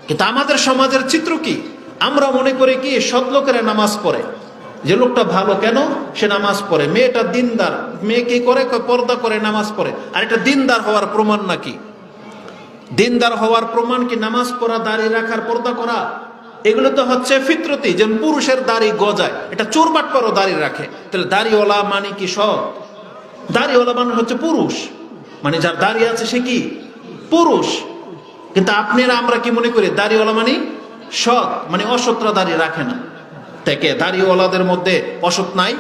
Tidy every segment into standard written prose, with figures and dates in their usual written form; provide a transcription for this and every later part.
কিন্তু আমাদের সমাজের চিত্র কি? আমরা মনে করি কি সৎ লোকেরা নামাজ পড়ে, যে লোকটা ভালো, কেন সে নামাজ পড়ে, মেয়েটা দিনদার, মেয়ে কি করে পর্দা করে নামাজ পড়ে। আর এটা দিনদার হওয়ার প্রমাণ নাকি? দিনদার হওয়ার প্রমাণ কি নামাজ পড়া, দাড়ি রাখার, পর্দা করা? এগুলো তো হচ্ছে ফিতরতি। যেমন পুরুষের দাড়ি গজায়, এটা চোর বাটপারও দাড়ি রাখে, তাহলে দাড়িওয়ালা মানে কি সৎ? দাড়িওয়ালা মানে হচ্ছে পুরুষ, মানে যার দাড়ি আছে সে কি পুরুষ। কিন্তু আপনারা আমরা কি মনে করি দাড়িওয়ালা মানে সৎ, মানে অসৎরা দাড়ি রাখে না। থেকে দাড়িওয়ালাদের মধ্যে অসৎ নাই,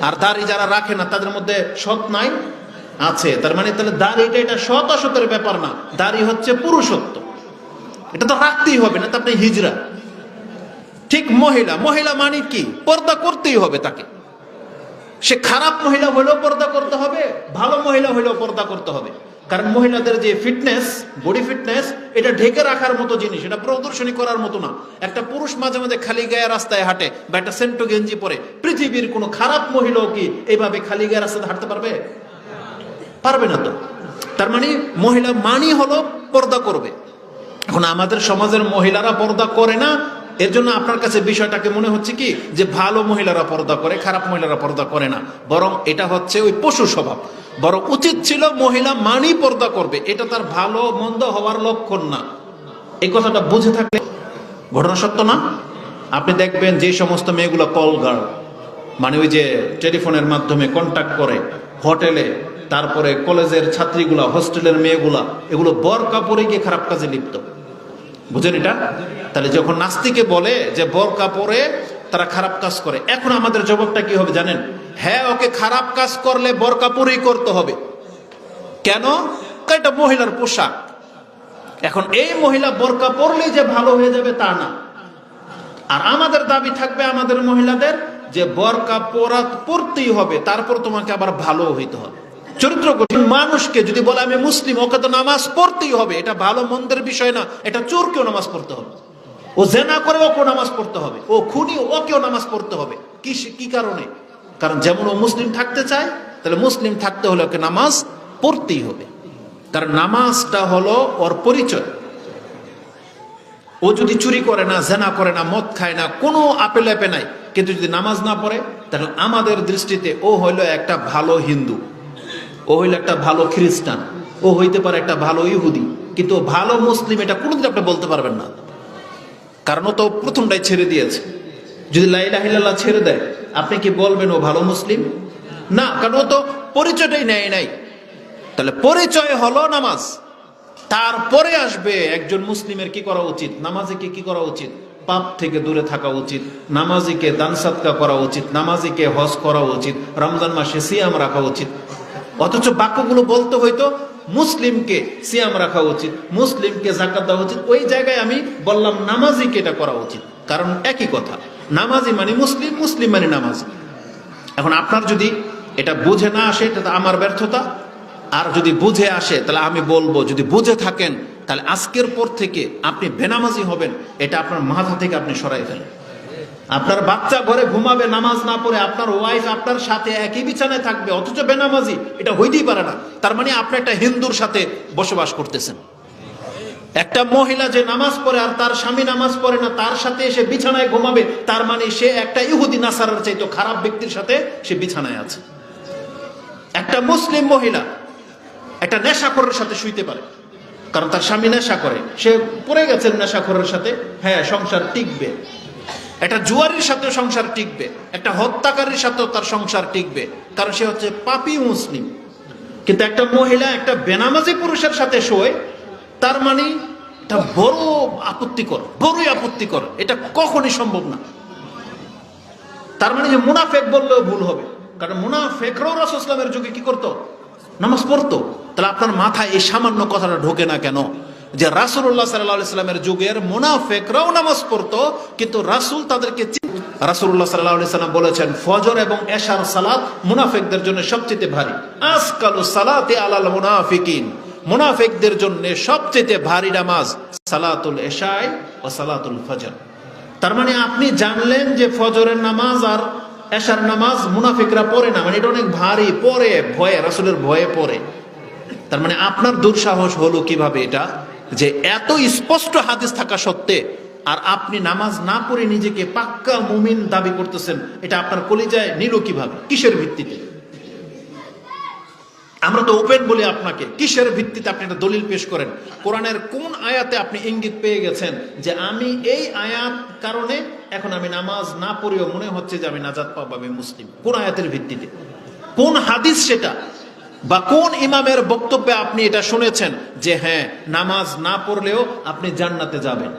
আর দাড়ি যারা রাখে না তাদের মধ্যে সৎ নাই? আছে। তার মানে তাহলে দাড়িটা এটা সৎ অসতের ব্যাপার না, দাড়ি হচ্ছে পুরুষত্ব, এটা তো রাখতেই হবে, না তো আপনি হিজড়া। ঠিক মহিলা, মহিলা মানে কি পর্দা করতেই হবে তাকে। সে খারাপ মহিলা হলেও পর্দা করতে হবে, ভালো মহিলা হলেও পর্দা করতে হবে। কারণ মহিলাদের যে ফিটনেস, বডি ফিটনেস, এটা ঢেকে রাখার মতো জিনিস, এটা প্রদর্শনী করার মতো না। একটা পুরুষ মাঝে মাঝে খালি গায়ে রাস্তায় হাঁটে বা একটা সেন্টো গেঞ্জি পরে, পৃথিবীর কোনো খারাপ মহিলাও কি এইভাবে খালি গায়ে রাস্তায় হাঁটতে পারবে? পারবে না তো। তার মানে মহিলা মানি হলো পর্দা করবে। এখন আমাদের সমাজের মহিলারা পর্দা করে না, এর জন্য আপনার কাছে বিষয়টাকে মনে হচ্ছে কি যে ভালো মহিলারা পর্দা করে, খারাপ মহিলারা পর্দা করে না, বরং এটা হচ্ছে ওই পশু স্বভাব। বরং উচিত ছিল মহিলা মানি পর্দা করবে, এটা তার ভালো মন্দ হওয়ার লক্ষণ না। এই কথাটা বুঝে থাকলে, ঘটনা সত্য না? আপনি দেখবেন যে সমস্ত মেয়েগুলো কল গার্ল, মানে ওই যে টেলিফোনের মাধ্যমে কন্ট্যাক্ট করে হোটেলে, তারপরে কলেজের ছাত্রীগুলা, হোস্টেলের মেয়েগুলা, এগুলো বোরকা পরে গিয়ে খারাপ কাজে লিপ্ত। বুঝেন এটা? তাহলে যখন নাস্তিকে বলে যে বোরকা পরে তারা খারাপ কাজ করে, এখন আমাদের জবাবটা কি হবে জানেন? হ্যাঁ, ওকে খারাপ কাজ করলে বোরকা পরেই করতে হবে। কেন? এটা মহিলার পোশাক। এখন এই মহিলা বোরকা পরলেই যে ভালো হয়ে যাবে তা না। আর আমাদের দাবি থাকবে আমাদের মহিলাদের যে বোরকা পরতেই হবে, তারপর তোমাকে আবার ভালো হইতে হবে। চরিত্র গঠন মানুষকে যদি বলে আমি মুসলিম, ওকে তো নামাজ পড়তেই হবে, এটা ভালো মন্দের বিষয় না। এটা চোরকেও নামাজ পড়তে হবে, ও জেনা করে ওকেও নামাজ পড়তে হবে, ও খুনি ওকেও নামাজ পড়তে হবে। কি কারণে? কারণ যেমন ও মুসলিম থাকতে চায়, তাহলে মুসলিম থাকতে হলে ওকে নামাজ পড়তেই হবে। কারণ নামাজটা হলো ওর পরিচয়। ও যদি চুরি করে না, জেনা করে না, মদ খায় না, কোনো আপেল আপে নাই, কিন্তু যদি নামাজ না পড়ে, তাহলে আমাদের দৃষ্টিতে ও হইলো একটা ভালো হিন্দু, ও হইলো একটা ভালো খ্রিস্টান, ও হইতে পারে একটা ভালো ইহুদি, কিন্তু ভালো মুসলিম এটা কোনোদিন আপনি বলতে পারবেন না। কারণ ও তো প্রথমটাই ছেড়ে দিয়েছে। যদি লা ইলাহা ইল্লাল্লাহ ছেড়ে দেয়, আপনি কি বলবেন ও ভালো মুসলিম? না, কারণ ও তো পরিচয়টাই নেয় নাই। তাহলে পরিচয় হলো নামাজ, তারপরে আসবে একজন মুসলিমের কি করা উচিত, নামাজিকে কি করা উচিত, পাপ থেকে দূরে থাকা উচিত, নামাজিকে দান সাদকা করা উচিত, নামাজিকে হজ করা উচিত, রমজান মাসে সিয়াম রাখা উচিত। অথচ বাক্যগুলো বলতে হইতো মুসলিমকে সিয়াম রাখা উচিত, মুসলিমকে যাকাত দেওয়া উচিত। ওই জায়গায় আমি বললাম নামাজিকে এটা করা উচিত, কারণ একই কথা, নামাজি মানে মুসলিম, মুসলিম মানে নামাজি। এখন আপনার যদি এটা বুঝে না আসে, এটা আমার ব্যর্থতা। আর যদি বুঝে আসে, তাহলে আমি বলবো, যদি বুঝে থাকেন তাহলে আজকের পর থেকে আপনি বেনামাজি হবেন, এটা আপনার মাথা থেকে আপনি সরাই ফেলেন। আপনার বাচ্চা ঘরে ঘুমাবে নামাজ না পড়ে, আপনার ওয়াইফ আপনার সাথে একই বিছানায় থাকবে, অথচ বেনামাজি, এটা হইতেই পারে না। তার মানে আপনি একটা হিন্দুর সাথে বসবাস করতেছেন। একটা মহিলা যে নামাজ পড়ে আর তার স্বামী নামাজ পড়ে না, তার সাথে এসে বিছানায় ঘুমাবে, তার মানে সে একটা ইহুদি নাসারার চাইতো খারাপ ব্যক্তির সাথে সে বিছানায় আছে। একটা মুসলিম মহিলা একটা নেশাখোরের সাথে শুইতে পারে, কারণ তার স্বামী নেশা করে, সে পড়ে গেছেন নেশাখোরের সাথে, হ্যাঁ সংসার টিকবে। একটা জুয়ারির সাথে সংসার টিকবে, একটা হত্যাকারীর সাথেও তার সংসার টিকবে, কারণ সে হচ্ছে পাপী মুসলিম। কিন্তু একটা মহিলা একটা বেনামাজি পুরুষের সাথে শোয়, তার মানে এটা বড় আপত্তিকর, বড়ই আপত্তিকর, এটা কখনই সম্ভব না। তার মানে যে মুনাফেক বললেও ভুল হবে, কারণ মুনাফেকরাও রাসূল সাল্লাল্লাহু আলাইহি ওয়াসাল্লামের যুগে কি করতো, নামাজ পড়তো। তাহলে আপনার মাথায় এই সামান্য কথাটা ঢোকে না কেন যে রাসূলুল্লাহ সাল্লাল্লাহু আলাইহি ওয়াসাল্লামের যুগের মুনাফিকরাও নামাজ পড়তো, কিন্তু রাসূল তাদেরকে, রাসূলুল্লাহ সাল্লাল্লাহু আলাইহি ওয়াসাল্লাম বলেছেন ফজর এবং এশার সালাত মুনাফিকদের জন্য সবচেয়ে ভারী। আসকালু সালাতি আলাল মুনাফিকিন, মুনাফিকদের জন্য সবচেয়ে ভারী নামাজ সালাতুল এশায় ও সালাতুল ফজর। তার মানে আপনি জানলেন যে ফজরের নামাজ আর এশার নামাজ মুনাফিকরা পড়ে না, মানে এটা অনেক ভারী, পড়ে ভয়ে, রাসূলের ভয়ে পড়ে। তার মানে আপনার দুঃসাহস হলো কিভাবে এটা যে এত স্পষ্ট হাদিস থাকা সত্ত্বে আর আপনি নামাজ না পড়ে নিজেকে পাক্কা মুমিন দাবি করতেছেন, এটা আপনার কলিজায় নিল কিভাবে, কিসের ভিত্তিতে? আমরা তো ওপেন বলি আপনাকে, কিসের ভিত্তিতে আপনি একটা দলিল পেশ করেন? কোরআনের কোন আয়াতে আপনি ইঙ্গিত পেয়ে গেছেন যে আমি এই আয়াত কারণে এখন আমি নামাজ না পড়েও মনে হচ্ছে যে আমি নাজাত পাবো, আমি মুসলিম? কোন আয়াতের ভিত্তিতে, কোন হাদিস সেটা? বা কোন ইমামের বক্তব্যে আপনি এটা শুনেছেন যে হ্যাঁ নামাজ না পড়লেও আপনি জান্নাতে যাবেন?